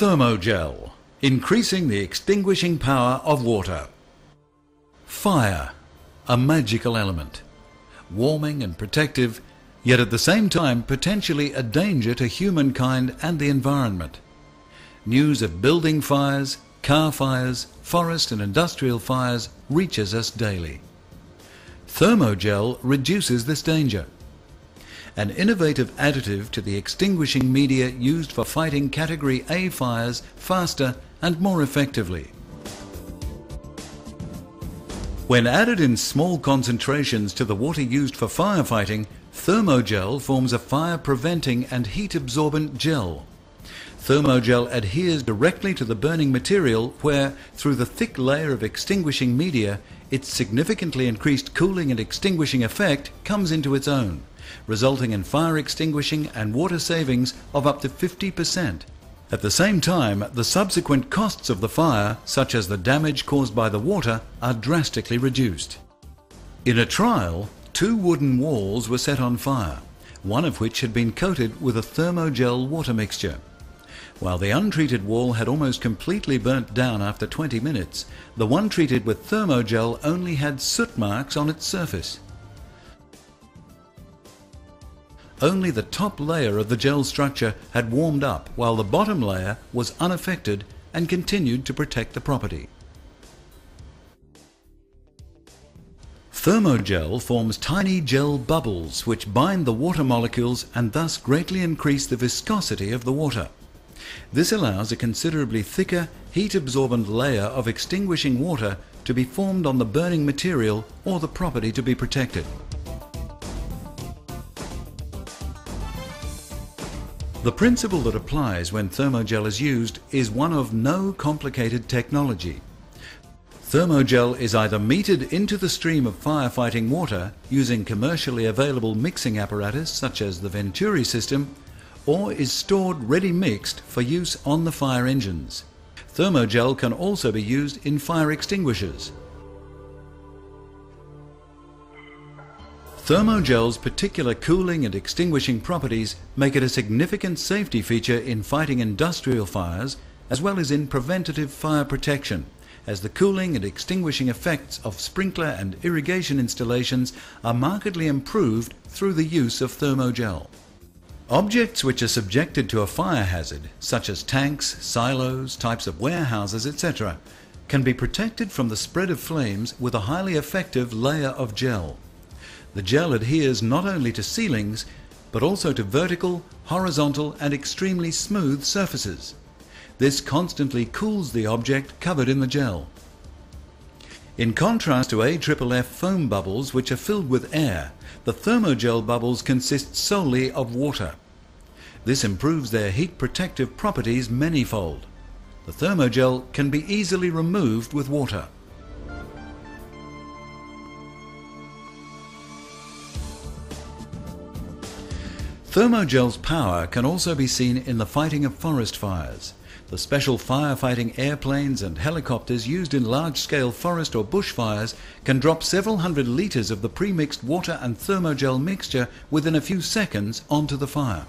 Thermo Gel, increasing the extinguishing power of water. Fire, a magical element, warming and protective, yet at the same time potentially a danger to humankind and the environment. News of building fires, car fires, forest and industrial fires reaches us daily. Thermo Gel reduces this danger. An innovative additive to the extinguishing media used for fighting Category A fires faster and more effectively. When added in small concentrations to the water used for firefighting, Thermo Gel forms a fire-preventing and heat-absorbent gel. Thermo Gel adheres directly to the burning material where, through the thick layer of extinguishing media, its significantly increased cooling and extinguishing effect comes into its own, resulting in fire extinguishing and water savings of up to 50%. At the same time, the subsequent costs of the fire, such as the damage caused by the water, are drastically reduced. In a trial, 2 wooden walls were set on fire, one of which had been coated with a Thermo Gel water mixture. While the untreated wall had almost completely burnt down after 20 minutes, the one treated with Thermo Gel only had soot marks on its surface. Only the top layer of the gel structure had warmed up, while the bottom layer was unaffected and continued to protect the property. Thermo Gel forms tiny gel bubbles which bind the water molecules and thus greatly increase the viscosity of the water. This allows a considerably thicker, heat-absorbent layer of extinguishing water to be formed on the burning material or the property to be protected. The principle that applies when Thermo Gel is used is one of no complicated technology. Thermo Gel is either metered into the stream of firefighting water using commercially available mixing apparatus such as the Venturi system, or is stored ready mixed for use on the fire engines. Thermo Gel can also be used in fire extinguishers. Thermo Gel's particular cooling and extinguishing properties make it a significant safety feature in fighting industrial fires as well as in preventative fire protection, as the cooling and extinguishing effects of sprinkler and irrigation installations are markedly improved through the use of Thermo Gel. Objects which are subjected to a fire hazard, such as tanks, silos, types of warehouses, etc., can be protected from the spread of flames with a highly effective layer of gel. The gel adheres not only to ceilings, but also to vertical, horizontal and extremely smooth surfaces. This constantly cools the object covered in the gel. In contrast to AFFF foam bubbles which are filled with air, the Thermo Gel bubbles consist solely of water. This improves their heat protective properties manyfold. The Thermo Gel can be easily removed with water. Thermo Gel's power can also be seen in the fighting of forest fires. The special firefighting airplanes and helicopters used in large-scale forest or bush fires can drop several hundred litres of the pre-mixed water and Thermo Gel mixture within a few seconds onto the fire.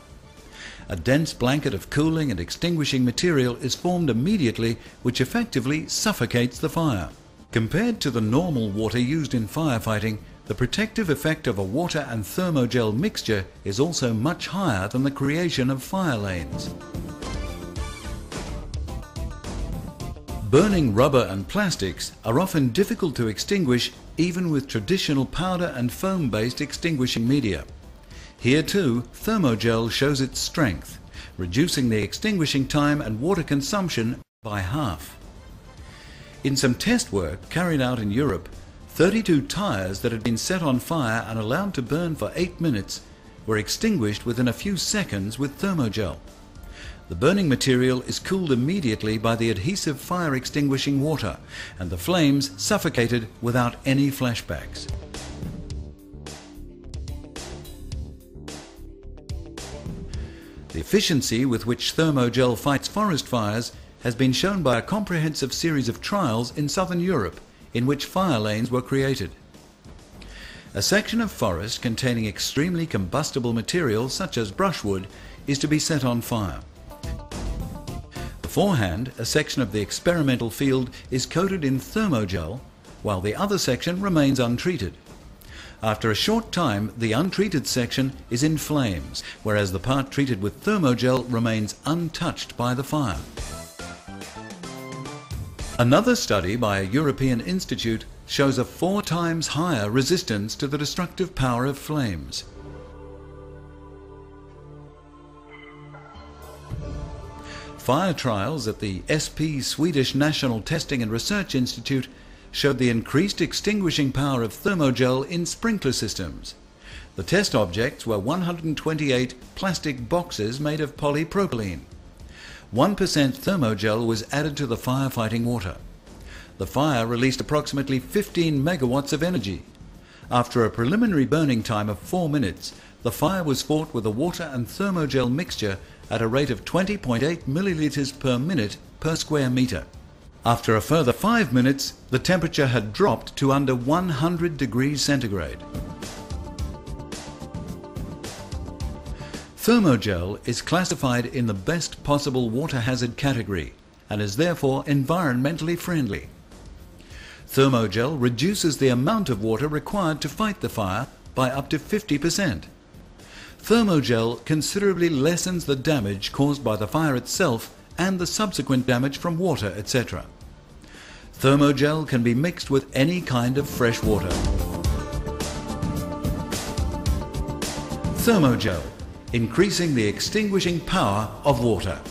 A dense blanket of cooling and extinguishing material is formed immediately, which effectively suffocates the fire. Compared to the normal water used in firefighting, the protective effect of a water and Thermo Gel mixture is also much higher than the creation of fire lanes. Burning rubber and plastics are often difficult to extinguish even with traditional powder and foam-based extinguishing media. Here too, Thermo Gel shows its strength, reducing the extinguishing time and water consumption by half. In some test work carried out in Europe, 32 tires that had been set on fire and allowed to burn for 8 minutes were extinguished within a few seconds with Thermo Gel. The burning material is cooled immediately by the adhesive fire extinguishing water, and the flames suffocated without any flashbacks. The efficiency with which Thermo Gel fights forest fires has been shown by a comprehensive series of trials in southern Europe in which fire lanes were created. A section of forest containing extremely combustible material such as brushwood is to be set on fire. The Beforehand, a section of the experimental field is coated in Thermo Gel, while the other section remains untreated. After a short time, the untreated section is in flames, whereas the part treated with Thermo Gel remains untouched by the fire. Another study by a European institute shows a 4 times higher resistance to the destructive power of flames. Fire trials at the SP Swedish National Testing and Research Institute showed the increased extinguishing power of Thermo Gel in sprinkler systems. The test objects were 128 plastic boxes made of polypropylene. 1% Thermo Gel was added to the firefighting water. The fire released approximately 15 megawatts of energy. After a preliminary burning time of 4 minutes, the fire was fought with a water and Thermo Gel mixture at a rate of 20.8 milliliters per minute per square meter. After a further 5 minutes, the temperature had dropped to under 100 degrees centigrade. Thermo Gel is classified in the best possible water hazard category and is therefore environmentally friendly. Thermo Gel reduces the amount of water required to fight the fire by up to 50%. Thermo Gel considerably lessens the damage caused by the fire itself and the subsequent damage from water, etc. Thermo Gel can be mixed with any kind of fresh water. Thermo Gel, increasing the extinguishing power of water.